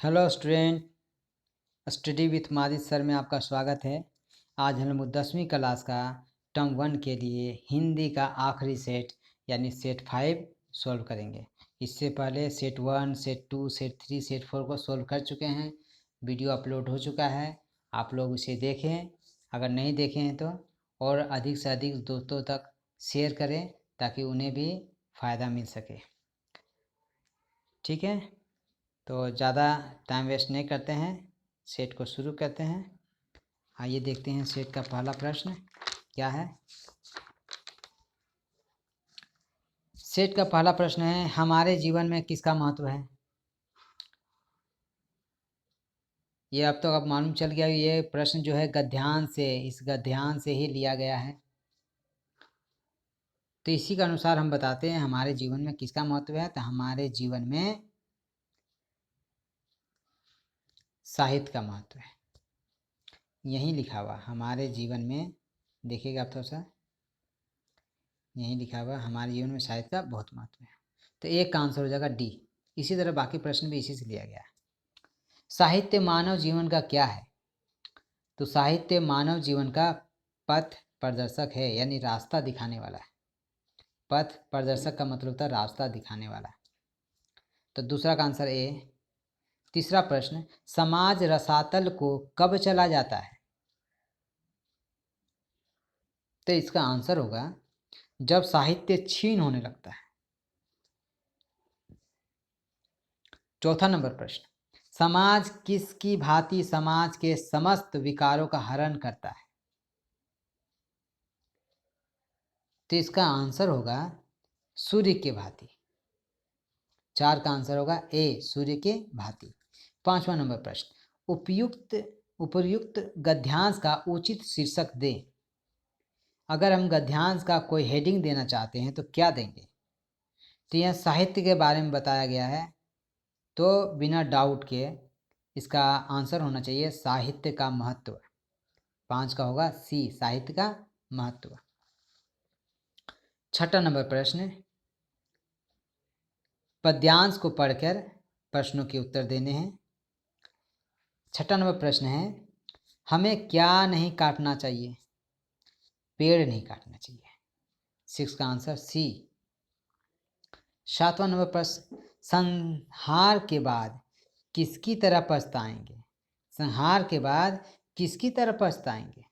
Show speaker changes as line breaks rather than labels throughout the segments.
Hello student, study with Majid sir में आपका स्वागत है। आज हम लोग 10वीं क्लास का टर्म 1 के लिए हिंदी का आखिरी सेट यानी सेट 5 सॉल्व करेंगे। इससे पहले सेट 1, सेट 2, सेट 3, सेट 4 को सॉल्व कर चुके हैं। वीडियो अपलोड हो चुका है, आप लोग उसे देखें। अगर नहीं देखे हैं तो और अधिक से अधिक दोस्तों तक शेयर करें ताकि उन्हें भी फ़ायदा मिल सके। ठीक है, तो ज़्यादा टाइम वेस्ट नहीं करते हैं, सेट को शुरू करते हैं। आइए देखते हैं सेट का पहला प्रश्न क्या है। सेट का पहला प्रश्न है, हमारे जीवन में किसका महत्व है। ये अब तो अब मालूम चल गया, ये प्रश्न जो है गद्यांश से, इस गद्यांश से ही लिया गया है। तो इसी के अनुसार हम बताते हैं हमारे जीवन में किसका महत्व है। तो हमारे जीवन में साहित्य का महत्व है, यही लिखा हुआ हमारे जीवन में। देखिएगा आप थोड़ा सा, यही लिखा हुआ हमारे जीवन में साहित्य का बहुत महत्व है। तो एक का आंसर हो जाएगा डी। इसी तरह बाकी प्रश्न भी इसी से लिया गया है। साहित्य मानव जीवन का क्या है। तो साहित्य मानव जीवन का पथ प्रदर्शक है, यानी रास्ता दिखाने वाला है। पथ प्रदर्शक का मतलब होता है रास्ता दिखाने वाला। तो दूसरा का आंसर ए। तीसरा प्रश्न, समाज रसातल को कब चला जाता है। तो इसका आंसर होगा जब साहित्य क्षीण होने लगता है। चौथा नंबर प्रश्न, समाज किसकी भांति समाज के समस्त विकारों का हरण करता है। तो इसका आंसर होगा सूर्य के भांति। 4 का आंसर होगा ए, सूर्य के भांति। 5वां नंबर प्रश्न, उपर्युक्त गद्यांश का उचित शीर्षक दे। अगर हम गद्यांश का कोई हेडिंग देना चाहते हैं तो क्या देंगे। तो यह साहित्य के बारे में बताया गया है, तो बिना डाउट के इसका आंसर होना चाहिए साहित्य का महत्व। 5 का होगा सी, साहित्य का महत्व। 6वां नंबर प्रश्न, पद्यांश को पढ़कर प्रश्नों के उत्तर देने हैं। 6वां नंबर प्रश्न है, हमें क्या नहीं काटना चाहिए। पेड़ नहीं काटना चाहिए। 6 का आंसर सी। 7वां नंबर प्रश्न, संहार के बाद किसकी तरह पछताएंगे। संहार के बाद किसकी तरह पछताएंगे।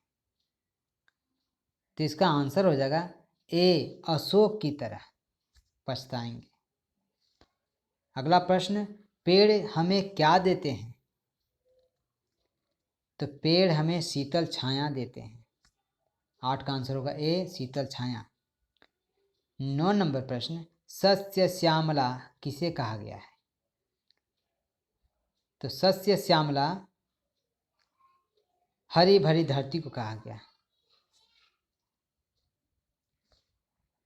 तो इसका आंसर हो जाएगा ए, अशोक की तरह पछताएंगे। अगला प्रश्न, पेड़ हमें क्या देते हैं। तो पेड़ हमें शीतल छाया देते हैं। 8 का आंसर होगा ए, शीतल छाया। 9 नंबर प्रश्न, सस्य श्यामला किसे कहा गया है। तो सस्य श्यामला हरी भरी धरती को कहा गया है।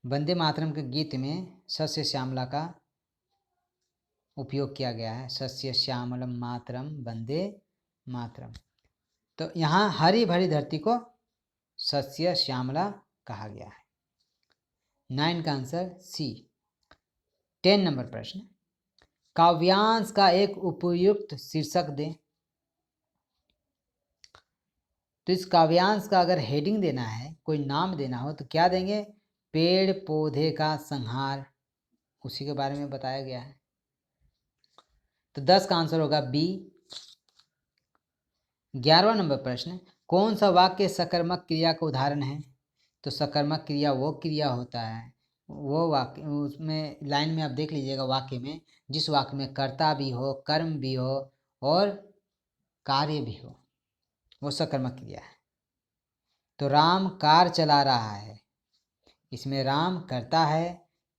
वंदे मातरम के गीत में सस्य श्यामला का उपयोग किया गया है। सस्य श्यामलम मातरम वंदे मातरम। तो यहाँ हरी भरी धरती को सस्य श्यामला कहा गया है। 9 का आंसर सी। 10 नंबर प्रश्न, काव्यांश का एक उपयुक्त शीर्षक दें। तो इस काव्यांश का अगर हेडिंग देना है, कोई नाम देना हो तो क्या देंगे। पेड़ पौधे का संहार, उसी के बारे में बताया गया है। तो 10 का आंसर होगा बी। 11वां नंबर प्रश्न, कौन सा वाक्य सकर्मक क्रिया का उदाहरण है। तो सकर्मक क्रिया वो क्रिया होता है, वो वाक्य, उसमें लाइन में आप देख लीजिएगा वाक्य में, जिस वाक्य में कर्ता भी हो, कर्म भी हो और कार्य भी हो, वो सकर्मक क्रिया है। तो राम कार चला रहा है, इसमें राम कर्ता है,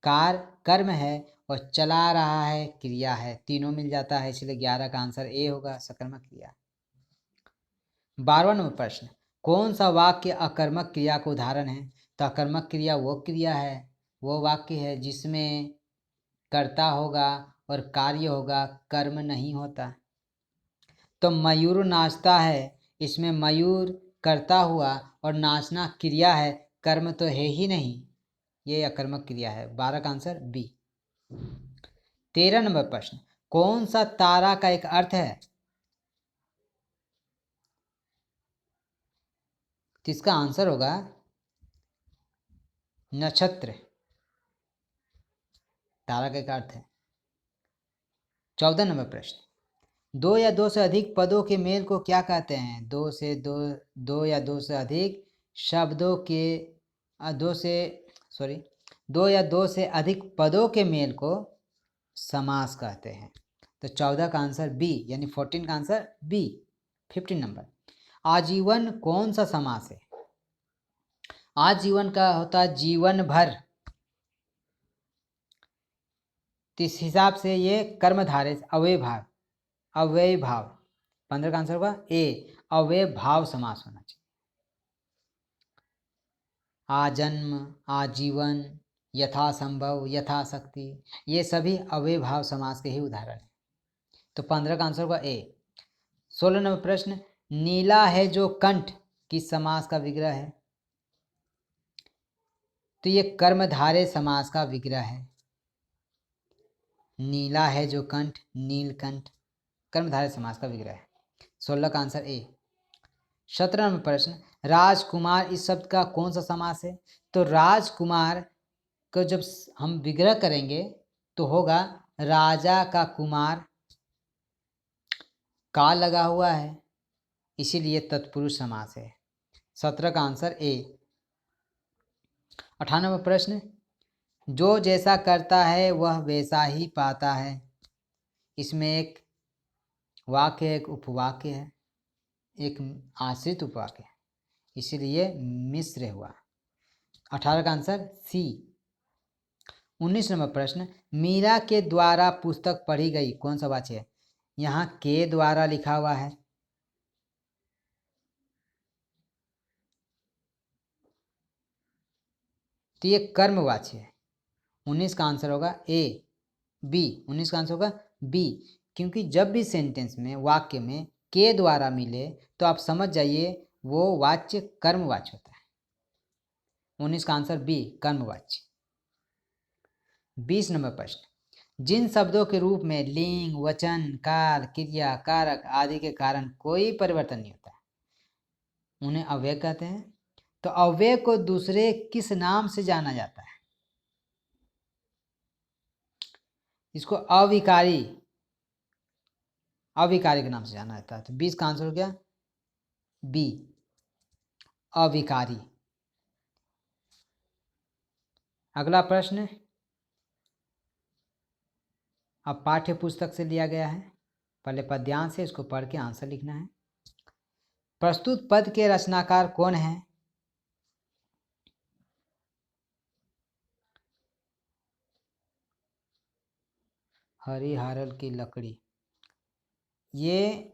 कार कर्म है और चला रहा है क्रिया है, तीनों मिल जाता है, इसलिए 11 का आंसर ए होगा, सकर्मक क्रिया। 12वां नंबर प्रश्न, कौन सा वाक्य अकर्मक क्रिया का उदाहरण है। तो अकर्मक क्रिया वो क्रिया है, वो वाक्य है जिसमें कर्ता होगा और कार्य होगा, कर्म नहीं होता। तो मयूर नाचता है, इसमें मयूर कर्ता हुआ और नाचना क्रिया है, कर्म तो है ही नहीं, ये अकर्मक क्रिया है। 12 का आंसर बी। 13 नंबर प्रश्न, कौन सा तारा का एक अर्थ है? तो इसका आंसर होगा नक्षत्र। तारा का एक अर्थ है। 14 नंबर प्रश्न, दो या दो से अधिक पदों के मेल को क्या कहते हैं? दो या दो से अधिक शब्दों के दो या दो से अधिक पदों के मेल को समास कहते हैं। तो 14 का आंसर बी, यानी 14 का आंसर बी। 15 नंबर, आजीवन कौन सा समास है? आजीवन का होता है जीवन भर, तो इस हिसाब से ये कर्मधारय अव्यय भाव 15 का आंसर होगा ए, अव्यय भाव समास होना चाहिए। आजन्म, आजीवन, यथासंभव, यथाशक्ति, ये सभी अव्यय भाव समास के ही उदाहरण हैं। तो 15 का आंसर होगा ए। 16 नंबर प्रश्न, नीला है जो कंठ किस समास का विग्रह है? तो ये कर्मधारय समास का विग्रह है। नीला है जो कंठ, नीलकंठ, कर्मधारय समास का विग्रह है। 16 का आंसर ए। 17 नंबर प्रश्न, राजकुमार इस शब्द का कौन सा समास है? तो राजकुमार को जब हम विग्रह करेंगे तो होगा राजा का कुमार, का लगा हुआ है, इसीलिए तत्पुरुष समास है। 17 का आंसर ए। 18 नंबर प्रश्न, जो जैसा करता है वह वैसा ही पाता है। इसमें एक वाक्य, एक उपवाक्य है, एक आश्रित उपवाक्य है, इसीलिए मिश्र हुआ। 18 का आंसर सी। 19 नंबर प्रश्न, मीरा के द्वारा पुस्तक पढ़ी गई कौन सा वाच्य है? यहाँ के द्वारा लिखा हुआ है, तो ये कर्मवाच्य है। 19 का आंसर होगा ए, बी। 19 का आंसर होगा बी, क्योंकि जब भी सेंटेंस में, वाक्य में के द्वारा मिले तो आप समझ जाइए वो वाच्य कर्मवाच्य होता है। 19 का आंसर बी, कर्मवाच्य। 20 नंबर प्रश्न, जिन शब्दों के रूप में लिंग, वचन, काल, क्रिया, कारक आदि के कारण कोई परिवर्तन नहीं होता उन्हें अव्यय कहते हैं। तो अव्यय को दूसरे किस नाम से जाना जाता है? इसको अविकारी के नाम से जाना जाता है। तो 20 का आंसर हो गया बी, अविकारी। अगला प्रश्न अब पाठ्य पुस्तक से लिया गया है। पहले पद्यांश से इसको पढ़ के आंसर लिखना है। प्रस्तुत पद के रचनाकार कौन है? हरिहरल की लकड़ी, ये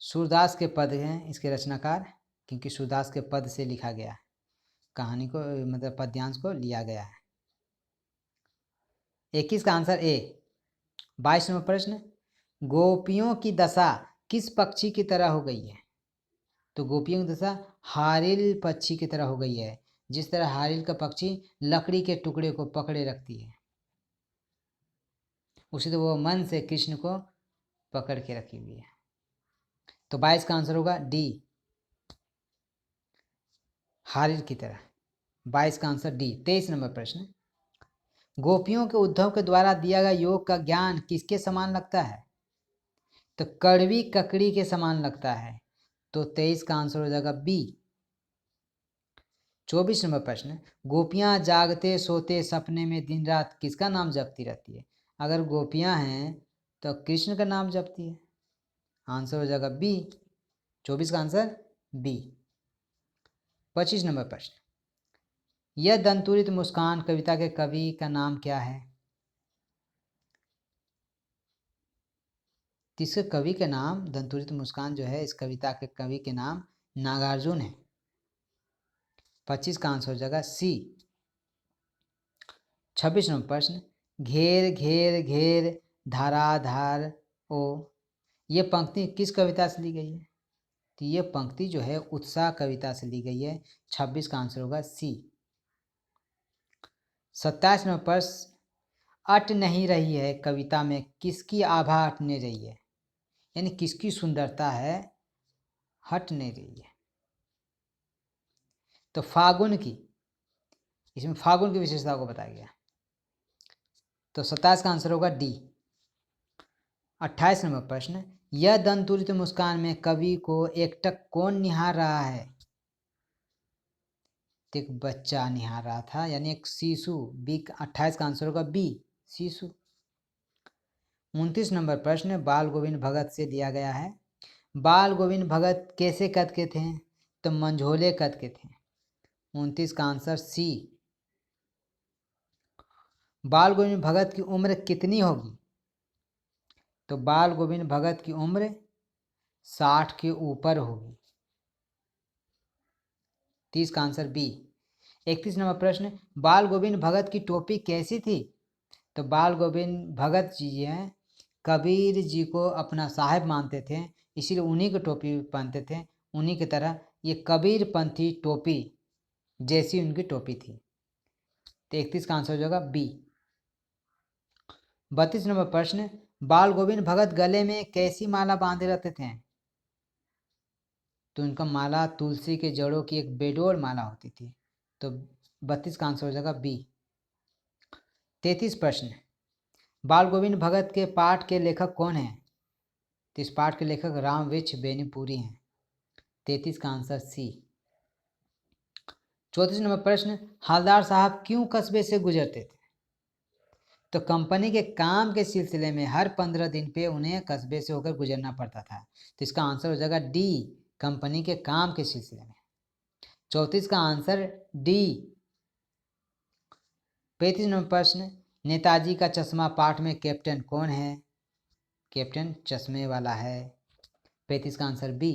सूरदास के पद हैं इसके रचनाकार, क्योंकि सूरदास के पद से लिखा गया है, कहानी को मतलब पद्यांश को लिया गया है। 21 का आंसर ए। 22 नंबर प्रश्न, गोपियों की दशा किस पक्षी की तरह हो गई है? तो गोपियों की दशा हारिल पक्षी की तरह हो गई है, जिस तरह हारिल का पक्षी लकड़ी के टुकड़े को पकड़े रखती है, उसी तो वो मन से कृष्ण को पकड़ के रखी हुई है। तो 22 का आंसर होगा डी, हारिल की तरह। 22 का आंसर डी। 23 नंबर प्रश्न, गोपियों के उद्धव के द्वारा दिया गया योग का ज्ञान किसके समान लगता है? तो कड़वी ककड़ी के समान लगता है। तो 23 का आंसर हो जाएगा बी। 24 नंबर प्रश्न, गोपियां जागते सोते सपने में दिन रात किसका नाम जपती रहती है? अगर गोपियां हैं तो कृष्ण का नाम जपती है। आंसर हो जाएगा बी। 24 का आंसर बी। 25 नंबर प्रश्न, यह दंतुरित मुस्कान कविता के कवि का नाम क्या है? तीसरे कवि के नाम, दंतुरित मुस्कान जो है इस कविता के कवि के नाम नागार्जुन है। 25 का आंसर हो जाएगा सी। 26 नंबर प्रश्न, घेर घेर घेर धाराधार ओ, ये पंक्ति किस कविता से ली गई है? तो ये पंक्ति जो है उत्साह कविता से ली गई है। 26 का आंसर होगा सी। 27 नंबर प्रश्न, अट नहीं रही है कविता में किसकी आभा अटने रही है, यानी किसकी सुंदरता है हट नहीं रही है। तो फागुन की, इसमें फागुन की विशेषता को बताया गया। तो 27 का आंसर होगा डी। 28 नंबर प्रश्न, यह दंतुरित मुस्कान में कवि को एकटक कौन निहार रहा है। तो एक बच्चा निहार रहा था, यानी एक शिशु। बी 28 का आंसर होगा बी, शिशु। 29 नंबर प्रश्न बाल गोविंद भगत से दिया गया है। बाल गोविंद भगत कैसे कद के थे, तो मंझोले कद के थे। 29 का आंसर सी। बाल गोविंद भगत की उम्र कितनी होगी, तो बाल गोविंद भगत की उम्र 60 के ऊपर होगी। 30 का आंसर बी। 31 नंबर प्रश्न बाल गोविंद भगत की टोपी कैसी थी, तो बाल गोविंद भगत जी हैं कबीर जी को अपना साहेब मानते थे, इसीलिए उन्हीं की टोपी पहनते थे। उन्हीं की तरह ये कबीर पंथी टोपी जैसी उनकी टोपी थी। तो 31 का आंसर हो जाएगा बी। 32 नंबर प्रश्न बाल गोविंद भगत गले में कैसी माला बांधे रहते थे, तो उनका माला तुलसी के जड़ों की एक बेडोल माला होती थी। तो 32 का आंसर हो जाएगा बी। 33 प्रश्न बाल गोविंद भगत के पाठ के लेखक कौन हैं, तो इस पाठ के लेखक राम वृक्ष बेनीपुरी हैं। 33 का आंसर सी। 34 नंबर प्रश्न हवलदार साहब क्यों कस्बे से गुजरते थे, तो कंपनी के काम के सिलसिले में हर 15 दिन पे उन्हें कस्बे से होकर गुजरना पड़ता था। तो इसका आंसर हो जाएगा डी, कंपनी के काम के सिलसिले में। 34 का आंसर डी। 35 नंबर प्रश्न नेताजी का चश्मा पाठ में कैप्टन कौन है, कैप्टन चश्मे वाला है। 35 का आंसर बी।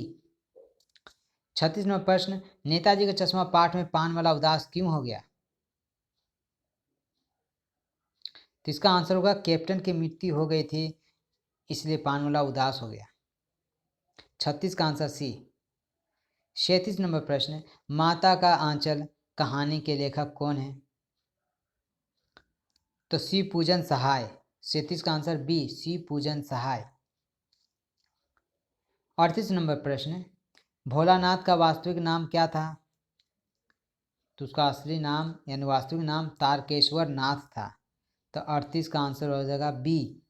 36 नंबर प्रश्न नेताजी का चश्मा पाठ में पान वाला उदास क्यों हो गया, तो इसका आंसर होगा कैप्टन की मृत्यु हो गई थी इसलिए पान वाला उदास हो गया। 36 का आंसर सी। 37 नंबर प्रश्न माता का आंचल कहानी के लेखक कौन है, तो सी पूजन सहाय। 37 का आंसर बी, सी पूजन सहाय। 38 नंबर प्रश्न भोलानाथ का वास्तविक नाम क्या था, तो उसका असली नाम यानी वास्तविक नाम तारकेश्वर नाथ था। तो 38 का आंसर हो जाएगा बी।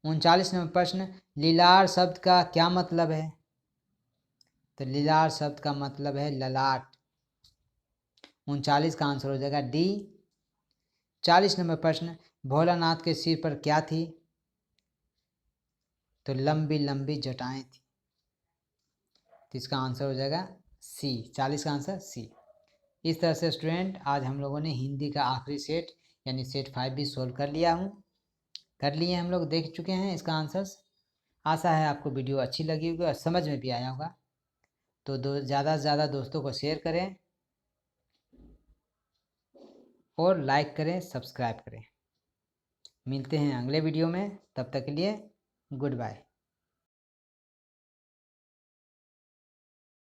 39 नंबर प्रश्न लीलार शब्द का क्या मतलब है, तो लीलार शब्द का मतलब है ललाट। 39 का आंसर हो जाएगा डी। 40 नंबर प्रश्न भोलानाथ के सिर पर क्या थी, तो लंबी लंबी जटाएं थी। तो इसका आंसर हो जाएगा सी। 40 का आंसर सी। इस तरह से स्टूडेंट आज हम लोगों ने हिंदी का आखिरी सेट यानी सेट 5 भी सोल्व कर लिए हम लोग, देख चुके हैं इसका आंसर्स। आशा है आपको वीडियो अच्छी लगी होगी और समझ में भी आया होगा। तो ज़्यादा से ज़्यादा दोस्तों को शेयर करें और लाइक करें, सब्सक्राइब करें। मिलते हैं अगले वीडियो में, तब तक के लिए गुड बाय।